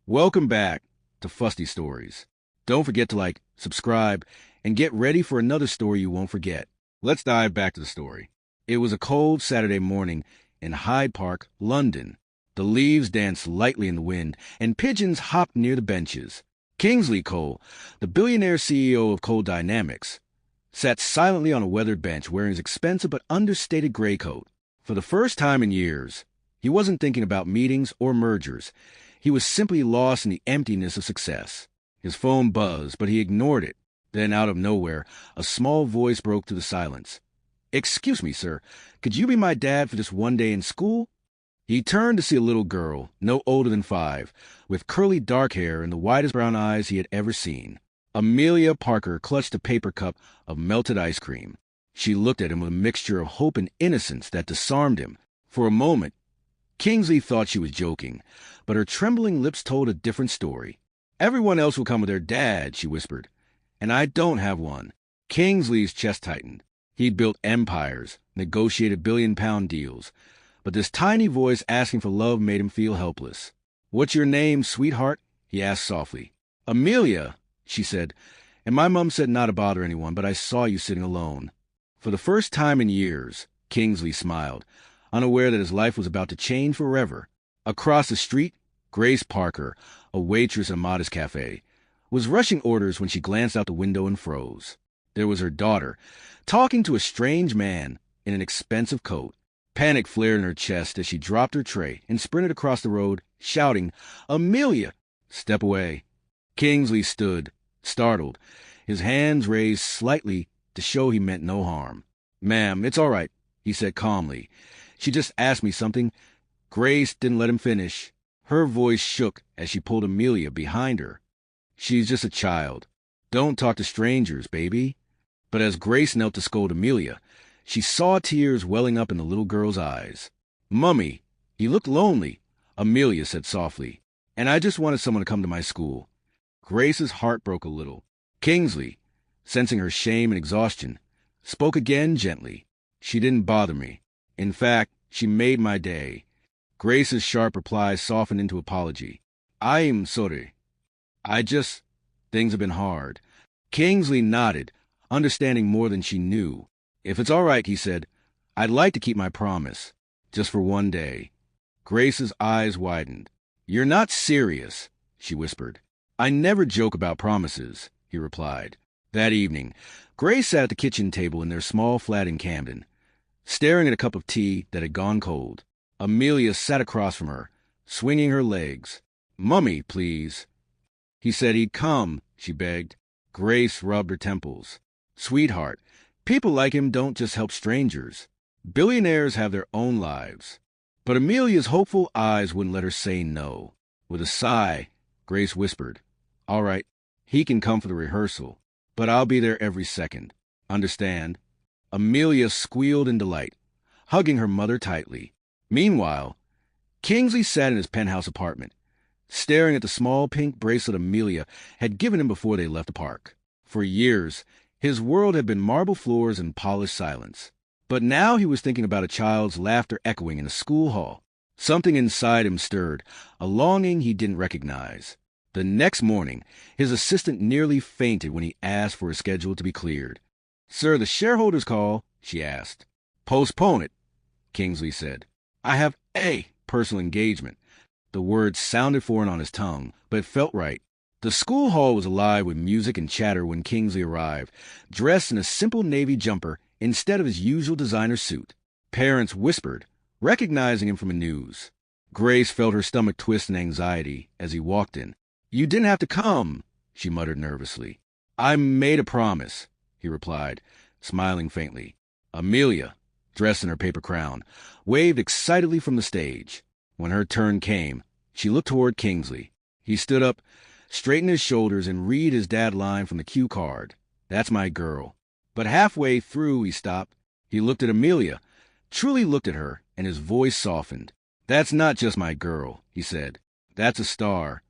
Welcome back to Fusty Stories. Don't forget to like, subscribe, and get ready for another story you won't forget. Let's dive back to the story. It was a cold Saturday morning in Hyde Park, London. The leaves danced lightly in the wind, and pigeons hopped near the benches. Kingsley Cole, the billionaire CEO of Cole Dynamics, sat silently on a weathered bench wearing his expensive but understated gray coat. For the first time in years, he wasn't thinking about meetings or mergers. He was simply lost in the emptiness of success. His phone buzzed, but he ignored it. Then, out of nowhere, a small voice broke through the silence. "Excuse me, sir. Could you be my dad for just one day in school?" He turned to see a little girl, no older than 5, with curly dark hair and the widest brown eyes he had ever seen. Amelia Parker clutched a paper cup of melted ice cream. She looked at him with a mixture of hope and innocence that disarmed him. For a moment, Kingsley thought she was joking, but her trembling lips told a different story. "Everyone else will come with their dad," she whispered, "and I don't have one." Kingsley's chest tightened. He'd built empires, negotiated billion-pound deals, but this tiny voice asking for love made him feel helpless. "What's your name, sweetheart?" he asked softly. "Amelia," she said, "and my mom said not to bother anyone, but I saw you sitting alone." For the first time in years, Kingsley smiled, unaware that his life was about to change forever. Across the street, Grace Parker, a waitress at a modest cafe, was rushing orders when she glanced out the window and froze. There was her daughter, talking to a strange man in an expensive coat. Panic flared in her chest as she dropped her tray and sprinted across the road, shouting, "Amelia, step away." Kingsley stood, startled, his hands raised slightly to show he meant no harm. "Ma'am, it's all right," he said calmly. "She just asked me something." Grace didn't let him finish. Her voice shook as she pulled Amelia behind her. "She's just a child. Don't talk to strangers, baby." But as Grace knelt to scold Amelia, she saw tears welling up in the little girl's eyes. "Mummy, you look lonely," Amelia said softly, "and I just wanted someone to come to my school." Grace's heart broke a little. Kingsley, sensing her shame and exhaustion, spoke again gently. "She didn't bother me. In fact, she made my day." Grace's sharp reply softened into apology. "I'm sorry. Things have been hard." Kingsley nodded, understanding more than she knew. "If it's all right," he said, "I'd like to keep my promise, just for one day." Grace's eyes widened. "You're not serious," she whispered. "I never joke about promises," he replied. That evening, Grace sat at the kitchen table in their small flat in Camden, staring at a cup of tea that had gone cold. Amelia sat across from her, swinging her legs. "Mummy, please." He said he'd come, she begged. Grace rubbed her temples. "Sweetheart, people like him don't just help strangers. Billionaires have their own lives." But Amelia's hopeful eyes wouldn't let her say no. With a sigh, Grace whispered, "All right, he can come for the rehearsal, but I'll be there every second. Understand?" Amelia squealed in delight, hugging her mother tightly. Meanwhile, Kingsley sat in his penthouse apartment, staring at the small pink bracelet Amelia had given him before they left the park. For years, his world had been marble floors and polished silence. But now he was thinking about a child's laughter echoing in a school hall. Something inside him stirred, a longing he didn't recognize. The next morning, his assistant nearly fainted when he asked for his schedule to be cleared. "Sir, the shareholders' call," she asked. "Postpone it," Kingsley said. "I have a personal engagement." The words sounded foreign on his tongue, but it felt right. The school hall was alive with music and chatter when Kingsley arrived, dressed in a simple navy jumper instead of his usual designer suit. Parents whispered, recognizing him from the news. Grace felt her stomach twist in anxiety as he walked in. "You didn't have to come," she muttered nervously. "I made a promise," he replied, smiling faintly. Amelia, dressed in her paper crown, waved excitedly from the stage. When her turn came, she looked toward Kingsley. He stood up, straightened his shoulders, and read his dad line from the cue card. "That's my girl." But halfway through, he stopped. He looked at Amelia, truly looked at her, and his voice softened. "That's not just my girl," he said. "That's a star."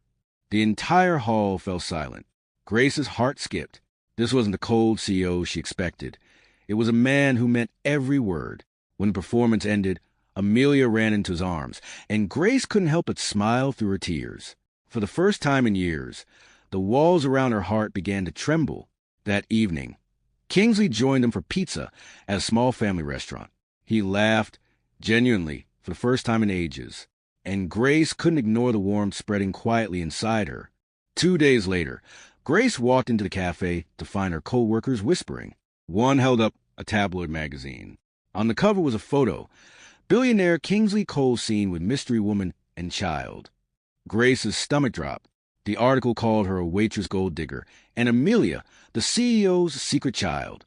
The entire hall fell silent. Grace's heart skipped. This wasn't the cold CEO she expected. It was a man who meant every word. When the performance ended, Amelia ran into his arms, and Grace couldn't help but smile through her tears. For the first time in years, the walls around her heart began to tremble. That evening, Kingsley joined them for pizza at a small family restaurant. He laughed, genuinely, for the first time in ages, and Grace couldn't ignore the warmth spreading quietly inside her. 2 days later, Grace walked into the cafe to find her co-workers whispering. One held up a tabloid magazine. On the cover was a photo, Billionaire Kingsley Cole seen with mystery woman and child. Grace's stomach dropped. The article called her a waitress gold digger, and Amelia, the CEO's secret child.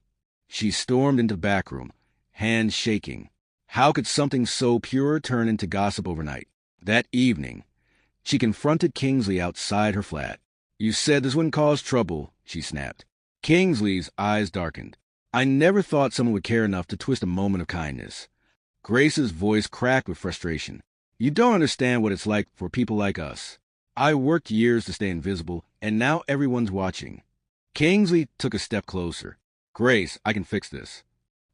She stormed into the back room, hands shaking. How could something so pure turn into gossip overnight? That evening, she confronted Kingsley outside her flat. You said this wouldn't cause trouble, she snapped. Kingsley's eyes darkened. I never thought someone would care enough to twist a moment of kindness. Grace's voice cracked with frustration. You don't understand what it's like for people like us. I worked years to stay invisible, and now everyone's watching. Kingsley took a step closer. Grace, I can fix this.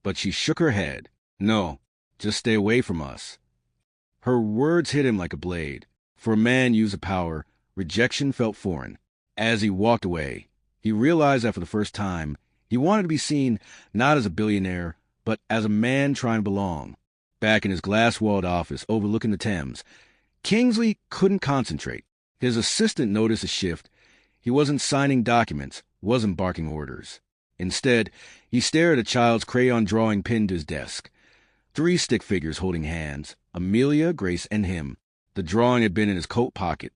But she shook her head. No, just stay away from us. Her words hit him like a blade. For a man used of power, rejection felt foreign. As he walked away, he realized that for the first time, he wanted to be seen not as a billionaire, but as a man trying to belong. Back in his glass-walled office overlooking the Thames, Kingsley couldn't concentrate. His assistant noticed a shift. He wasn't signing documents, wasn't barking orders. Instead, he stared at a child's crayon drawing pinned to his desk. 3 stick figures holding hands, Amelia, Grace, and him. The drawing had been in his coat pocket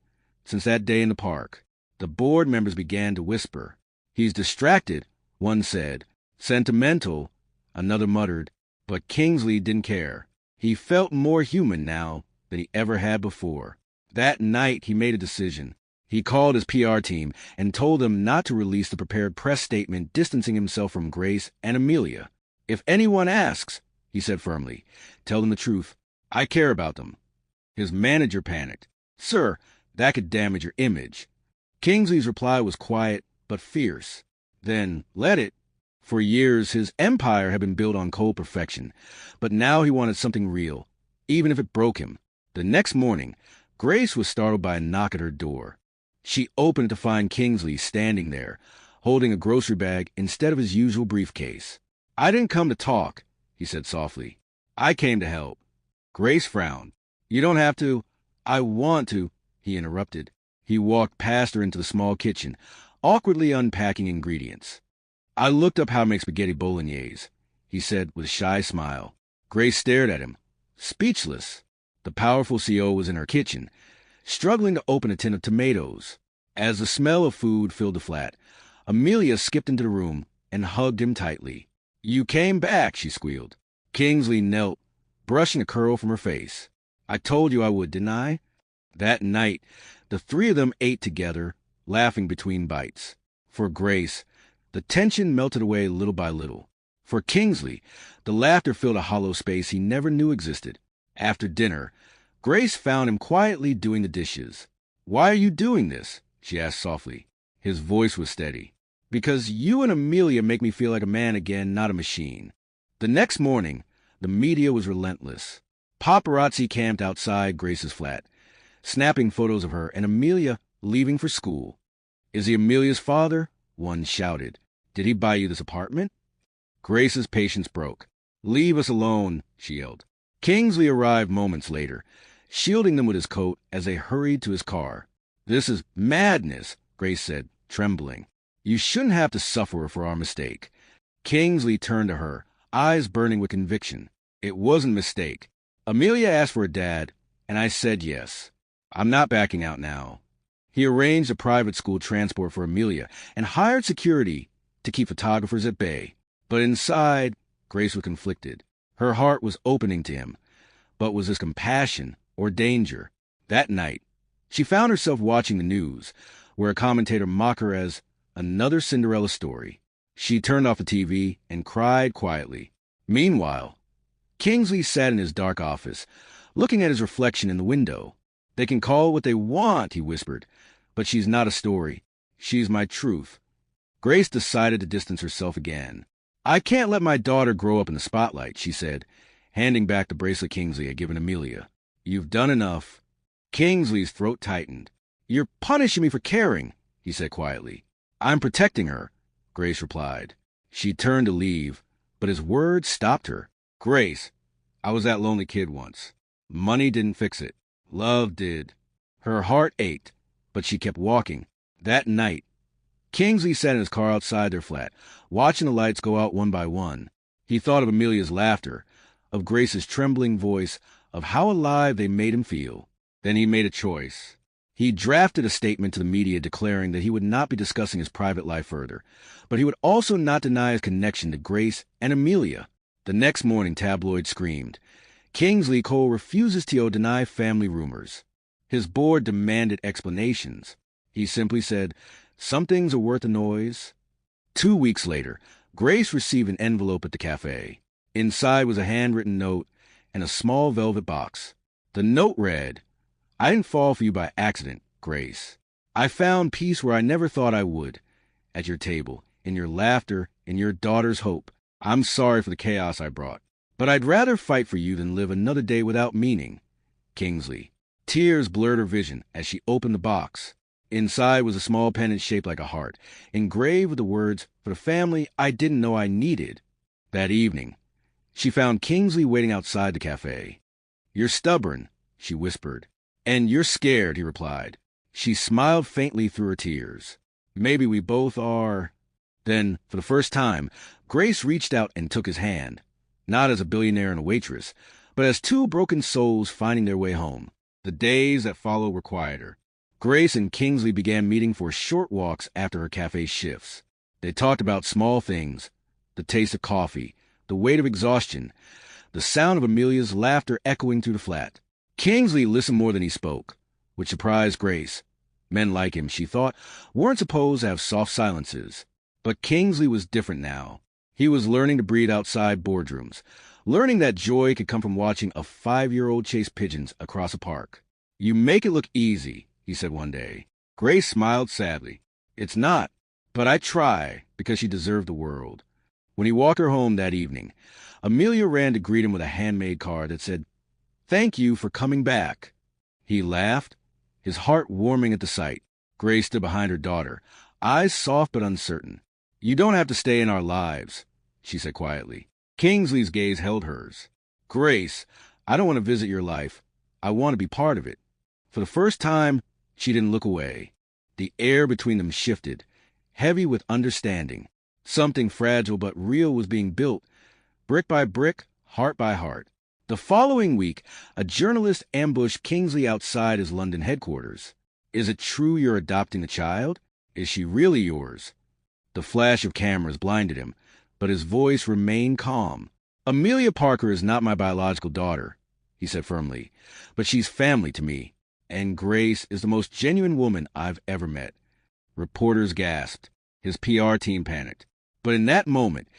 since that day in the park. The board members began to whisper. He's distracted, one said. Sentimental, another muttered. But Kingsley didn't care. He felt more human now than he ever had before. That night, he made a decision. He called his PR team and told them not to release the prepared press statement distancing himself from Grace and Amelia. If anyone asks, he said firmly, tell them the truth. I care about them. His manager panicked. Sir, that could damage your image. Kingsley's reply was quiet but fierce. Then let it. For years, his empire had been built on cold perfection, but now he wanted something real, even if it broke him. The next morning, Grace was startled by a knock at her door. She opened to find Kingsley standing there, holding a grocery bag instead of his usual briefcase. I didn't come to talk, he said softly. I came to help. Grace frowned. You don't have to. I want to, he interrupted. He walked past her into the small kitchen, awkwardly unpacking ingredients. I looked up how to make spaghetti bolognese, he said with a shy smile. Grace stared at him, speechless. The powerful CEO was in her kitchen, struggling to open a tin of tomatoes. As the smell of food filled the flat, Amelia skipped into the room and hugged him tightly. You came back, she squealed. Kingsley knelt, brushing a curl from her face. I told you I would, didn't I? That night, the 3 of them ate together, laughing between bites. For Grace, the tension melted away little by little. For Kingsley, the laughter filled a hollow space he never knew existed. After dinner, Grace found him quietly doing the dishes. Why are you doing this? She asked softly. His voice was steady. Because you and Amelia make me feel like a man again, not a machine. The next morning, the media was relentless. Paparazzi camped outside Grace's flat, snapping photos of her and Amelia leaving for school. Is he Amelia's father? One shouted. Did he buy you this apartment? Grace's patience broke. Leave us alone, she yelled. Kingsley arrived moments later, shielding them with his coat as they hurried to his car. This is madness, Grace said, trembling. You shouldn't have to suffer for our mistake. Kingsley turned to her, eyes burning with conviction. It wasn't a mistake. Amelia asked for a dad, and I said yes. I'm not backing out now. He arranged a private school transport for Amelia and hired security to keep photographers at bay. But inside, Grace was conflicted. Her heart was opening to him. But was this compassion or danger? That night, she found herself watching the news, where a commentator mocked her as another Cinderella story. She turned off the TV and cried quietly. Meanwhile, Kingsley sat in his dark office, looking at his reflection in the window. They can call it what they want, he whispered, but she's not a story. She's my truth. Grace decided to distance herself again. I can't let my daughter grow up in the spotlight, she said, handing back the bracelet Kingsley had given Amelia. You've done enough. Kingsley's throat tightened. You're punishing me for caring, he said quietly. I'm protecting her, Grace replied. She turned to leave, but his words stopped her. Grace, I was that lonely kid once. Money didn't fix it. Love did. Her heart ached, but she kept walking. That night, Kingsley sat in his car outside their flat, watching the lights go out one by one. He thought of Amelia's laughter, of Grace's trembling voice, of how alive they made him feel. Then he made a choice. He drafted a statement to the media declaring that he would not be discussing his private life further, but he would also not deny his connection to Grace and Amelia. The next morning, tabloids screamed, Kingsley Cole refuses to deny family rumors. His board demanded explanations. He simply said, some things are worth the noise. 2 weeks later, Grace received an envelope at the cafe. Inside was a handwritten note and a small velvet box. The note read, I didn't fall for you by accident, Grace. I found peace where I never thought I would. At your table, in your laughter, in your daughter's hope. I'm sorry for the chaos I brought, but I'd rather fight for you than live another day without meaning. Kingsley. Tears blurred her vision as she opened the box. Inside was a small pendant shaped like a heart, engraved with the words, for the family I didn't know I needed. That evening, she found Kingsley waiting outside the cafe. You're stubborn, she whispered. And you're scared, he replied. She smiled faintly through her tears. Maybe we both are. Then, for the first time, Grace reached out and took his hand, not as a billionaire and a waitress, but as two broken souls finding their way home. The days that followed were quieter. Grace and Kingsley began meeting for short walks after her cafe shifts. They talked about small things, the taste of coffee, the weight of exhaustion, the sound of Amelia's laughter echoing through the flat. Kingsley listened more than he spoke, which surprised Grace. Men like him, she thought, weren't supposed to have soft silences. But Kingsley was different now. He was learning to breathe outside boardrooms, learning that joy could come from watching a 5-year-old chase pigeons across a park. You make it look easy, he said one day. Grace smiled sadly. It's not, but I try because she deserved the world. When he walked her home that evening, Amelia ran to greet him with a handmade card that said, Thank you for coming back. He laughed, his heart warming at the sight. Grace stood behind her daughter, eyes soft but uncertain. You don't have to stay in our lives, she said quietly. Kingsley's gaze held hers. Grace, I don't want to visit your life. I want to be part of it. For the first time, she didn't look away. The air between them shifted, heavy with understanding. Something fragile but real was being built, brick by brick, heart by heart. The following week, a journalist ambushed Kingsley outside his London headquarters. Is it true you're adopting the child? Is she really yours? The flash of cameras blinded him, but his voice remained calm. Amelia Parker is not my biological daughter, he said firmly, but she's family to me, and Grace is the most genuine woman I've ever met. Reporters gasped. His PR team panicked. But in that moment,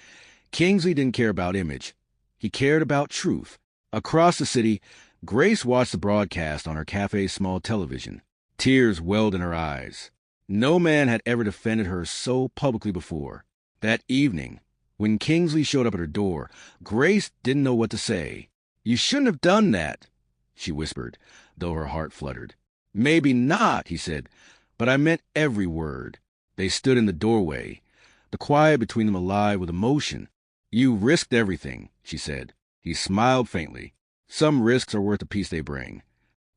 Kingsley didn't care about image. He cared about truth. Across the city, Grace watched the broadcast on her cafe's small television. Tears welled in her eyes. No man had ever defended her so publicly before. That evening, when Kingsley showed up at her door, Grace didn't know what to say. You shouldn't have done that, she whispered, though her heart fluttered. Maybe not, he said, but I meant every word. They stood in the doorway, the quiet between them alive with emotion. You risked everything, she said. He smiled faintly. Some risks are worth the peace they bring.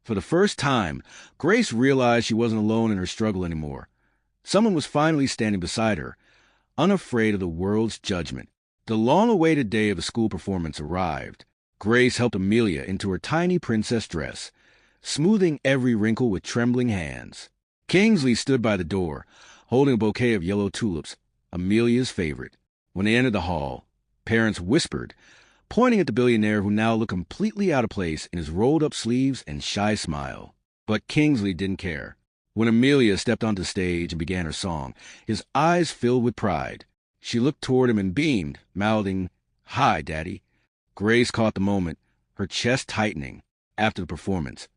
For the first time, Grace realized she wasn't alone in her struggle anymore. Someone was finally standing beside her, unafraid of the world's judgment. The long-awaited day of the school performance arrived. Grace helped Amelia into her tiny princess dress, smoothing every wrinkle with trembling hands. Kingsley stood by the door, holding a bouquet of yellow tulips, Amelia's favorite. When they entered the hall, parents whispered, pointing at the billionaire who now looked completely out of place in his rolled-up sleeves and shy smile. But Kingsley didn't care. When Amelia stepped onto the stage and began her song, his eyes filled with pride. She looked toward him and beamed, mouthing, Hi, Daddy. Grace caught the moment, her chest tightening. After the performance,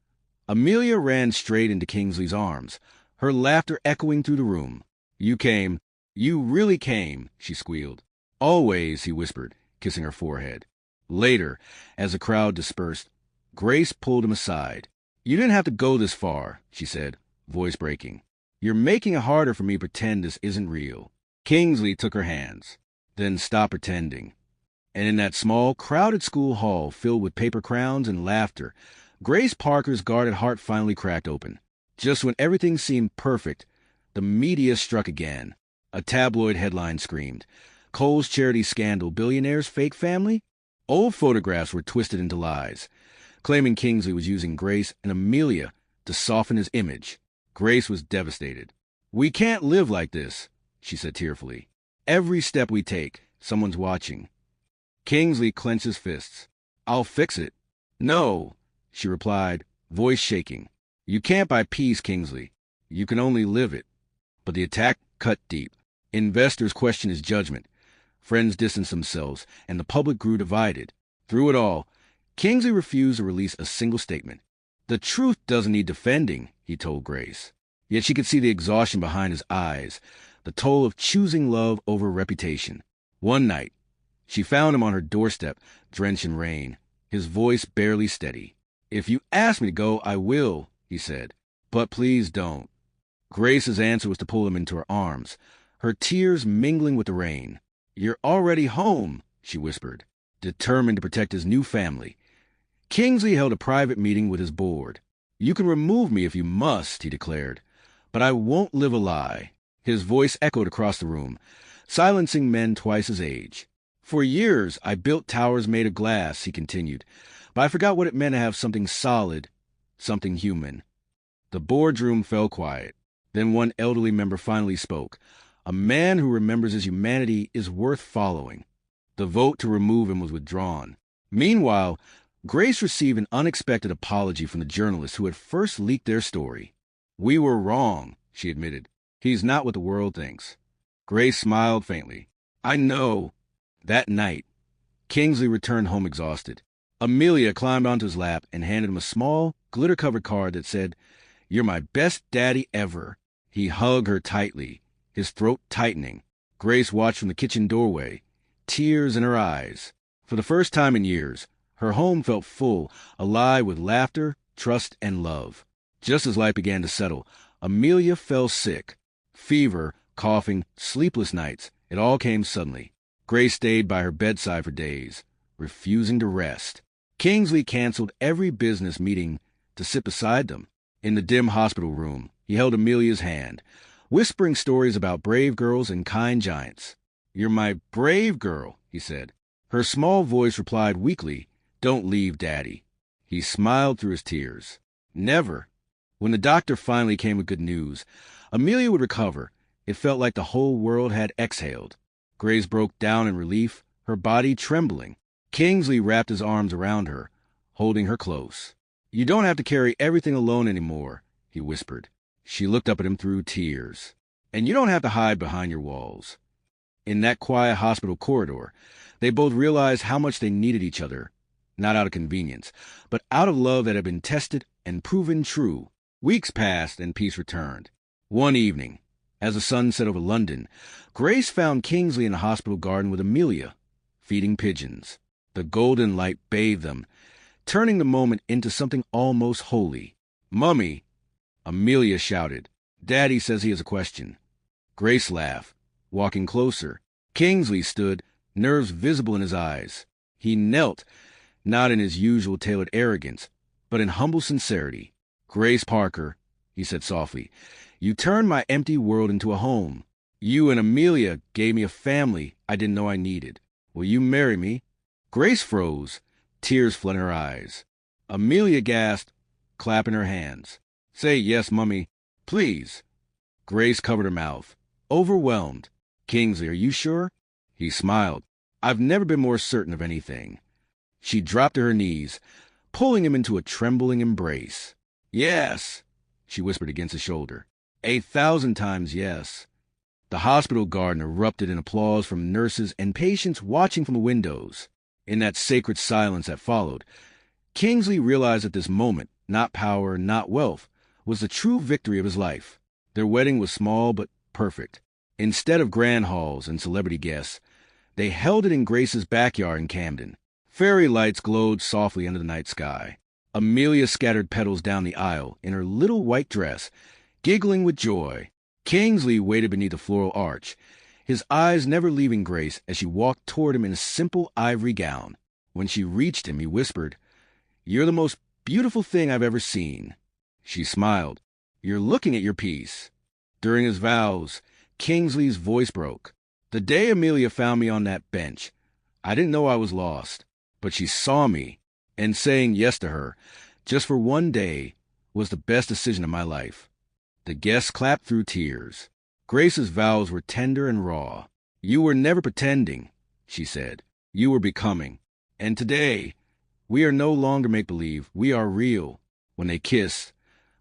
Amelia ran straight into Kingsley's arms, her laughter echoing through the room. You came. You really came, she squealed. Always, he whispered, kissing her forehead. Later, as the crowd dispersed, Grace pulled him aside. You didn't have to go this far, she said. voice breaking. You're making it harder for me to pretend this isn't real. Kingsley took her hands. Then stopped pretending. And in that small, crowded school hall filled with paper crowns and laughter, Grace Parker's guarded heart finally cracked open. Just when everything seemed perfect, the media struck again. A tabloid headline screamed, "Cole's charity scandal, Billionaire's fake family?" Old photographs were twisted into lies, claiming Kingsley was using Grace and Amelia to soften his image. Grace was devastated. "We can't live like this," she said tearfully. "Every step we take, someone's watching." Kingsley clenched his fists. "I'll fix it." "No," she replied, voice shaking. "You can't buy peace, Kingsley. You can only live it." But the attack cut deep. Investors questioned his judgment. Friends distanced themselves, and the public grew divided. Through it all, Kingsley refused to release a single statement. "The truth doesn't need defending," he told Grace. Yet she could see the exhaustion behind his eyes, the toll of choosing love over reputation. One night, she found him on her doorstep, drenched in rain, his voice barely steady. "If you ask me to go, I will," he said. "But please don't." Grace's answer was to pull him into her arms, her tears mingling with the rain. "You're already home," she whispered, determined to protect his new family. Kingsley held a private meeting with his board. "You can remove me if you must," he declared, "but I won't live a lie." His voice echoed across the room, silencing men twice his age. "For years, I built towers made of glass," he continued, "but I forgot what it meant to have something solid, something human." The boardroom fell quiet. Then one elderly member finally spoke. "A man who remembers his humanity is worth following." The vote to remove him was withdrawn. Meanwhile, Grace received an unexpected apology from the journalists who had first leaked their story. "We were wrong," she admitted. "He's not what the world thinks." Grace smiled faintly. "I know." That night, Kingsley returned home exhausted. Amelia climbed onto his lap and handed him a small, glitter-covered card that said, "You're my best daddy ever." He hugged her tightly, his throat tightening. Grace watched from the kitchen doorway, tears in her eyes. For the first time in years, her home felt full, alive with laughter, trust, and love. Just as life began to settle, Amelia fell sick. Fever, coughing, sleepless nights, it all came suddenly. Grace stayed by her bedside for days, refusing to rest. Kingsley canceled every business meeting to sit beside them. In the dim hospital room, he held Amelia's hand, whispering stories about brave girls and kind giants. "You're my brave girl," he said. Her small voice replied weakly, "Don't leave, Daddy." He smiled through his tears. Never. When the doctor finally came with good news, Amelia would recover. It felt like the whole world had exhaled. Grace broke down in relief, her body trembling. Kingsley wrapped his arms around her, holding her close. "You don't have to carry everything alone anymore," he whispered. She looked up at him through tears. "And you don't have to hide behind your walls." In that quiet hospital corridor, they both realized how much they needed each other, not out of convenience, but out of love that had been tested and proven true. Weeks passed and peace returned. One evening, as the sun set over London, Grace found Kingsley in the hospital garden with Amelia, feeding pigeons. The golden light bathed them, turning the moment into something almost holy. "Mummy!" Amelia shouted. "Daddy says he has a question." Grace laughed, walking closer. Kingsley stood, nerves visible in his eyes. He knelt, not in his usual tailored arrogance, but in humble sincerity. "Grace Parker," he said softly, "you turned my empty world into a home. You and Amelia gave me a family I didn't know I needed. Will you marry me?" Grace froze, tears flooding her eyes. Amelia gasped, clapping her hands. "Say yes, Mummy. Please." Grace covered her mouth, overwhelmed. "Kingsley, are you sure?" He smiled. "I've never been more certain of anything." She dropped to her knees, pulling him into a trembling embrace. "Yes," she whispered against his shoulder. 1,000 times yes. The hospital garden erupted in applause from nurses and patients watching from the windows. In that sacred silence that followed, Kingsley realized that this moment, not power, not wealth, was the true victory of his life. Their wedding was small but perfect. Instead of grand halls and celebrity guests, they held it in Grace's backyard in Camden. Fairy lights glowed softly under the night sky. Amelia scattered petals down the aisle in her little white dress, giggling with joy. Kingsley waited beneath the floral arch, his eyes never leaving Grace as she walked toward him in a simple ivory gown. When she reached him, he whispered, "You're the most beautiful thing I've ever seen." She smiled. "You're looking at your piece." During his vows, Kingsley's voice broke. "The day Amelia found me on that bench, I didn't know I was lost, but she saw me, and saying yes to her, just for one day, was the best decision of my life." The guests clapped through tears. Grace's vows were tender and raw. "You were never pretending," she said. "You were becoming. And today, we are no longer make-believe, we are real." When they kissed,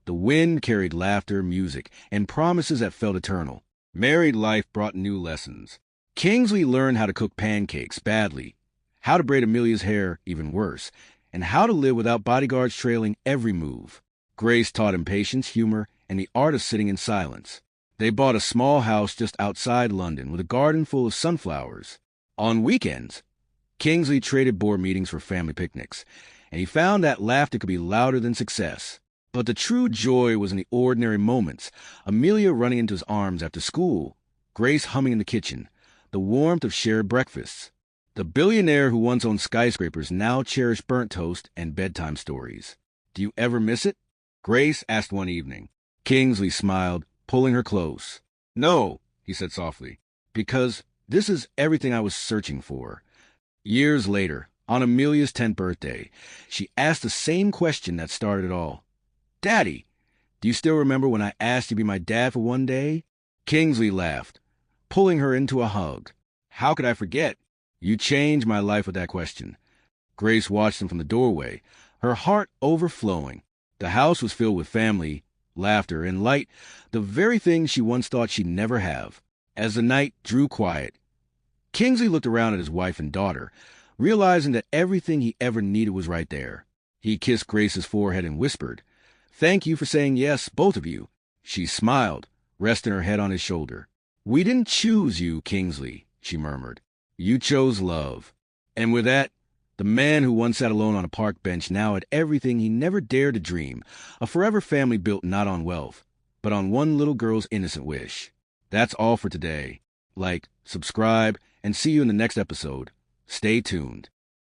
the wind carried laughter, music, and promises that felt eternal. Married life brought new lessons. Kingsley learned how to cook pancakes badly, how to braid Amelia's hair even worse, and how to live without bodyguards trailing every move. Grace taught him patience, humor, and the art of sitting in silence. They bought a small house just outside London with a garden full of sunflowers. On weekends, Kingsley traded board meetings for family picnics, and he found that laughter could be louder than success. But the true joy was in the ordinary moments. Amelia running into his arms after school, Grace humming in the kitchen, the warmth of shared breakfasts. The billionaire who once owned skyscrapers now cherished burnt toast and bedtime stories. "Do you ever miss it?" Grace asked one evening. Kingsley smiled, pulling her close. "No," he said softly, "because this is everything I was searching for." Years later, on Amelia's 10th birthday, she asked the same question that started it all. "Daddy, do you still remember when I asked you to be my dad for one day?" Kingsley laughed, pulling her into a hug. "How could I forget? You changed my life with that question." Grace watched him from the doorway, her heart overflowing. The house was filled with family, laughter, and light, the very things she once thought she'd never have. As the night drew quiet, Kingsley looked around at his wife and daughter, realizing that everything he ever needed was right there. He kissed Grace's forehead and whispered, "Thank you for saying yes, both of you." She smiled, resting her head on his shoulder. "We didn't choose you, Kingsley," she murmured. "You chose love." And with that, the man who once sat alone on a park bench now had everything he never dared to dream, a forever family built not on wealth, but on one little girl's innocent wish. That's all for today. Like, subscribe, and see you in the next episode. Stay tuned.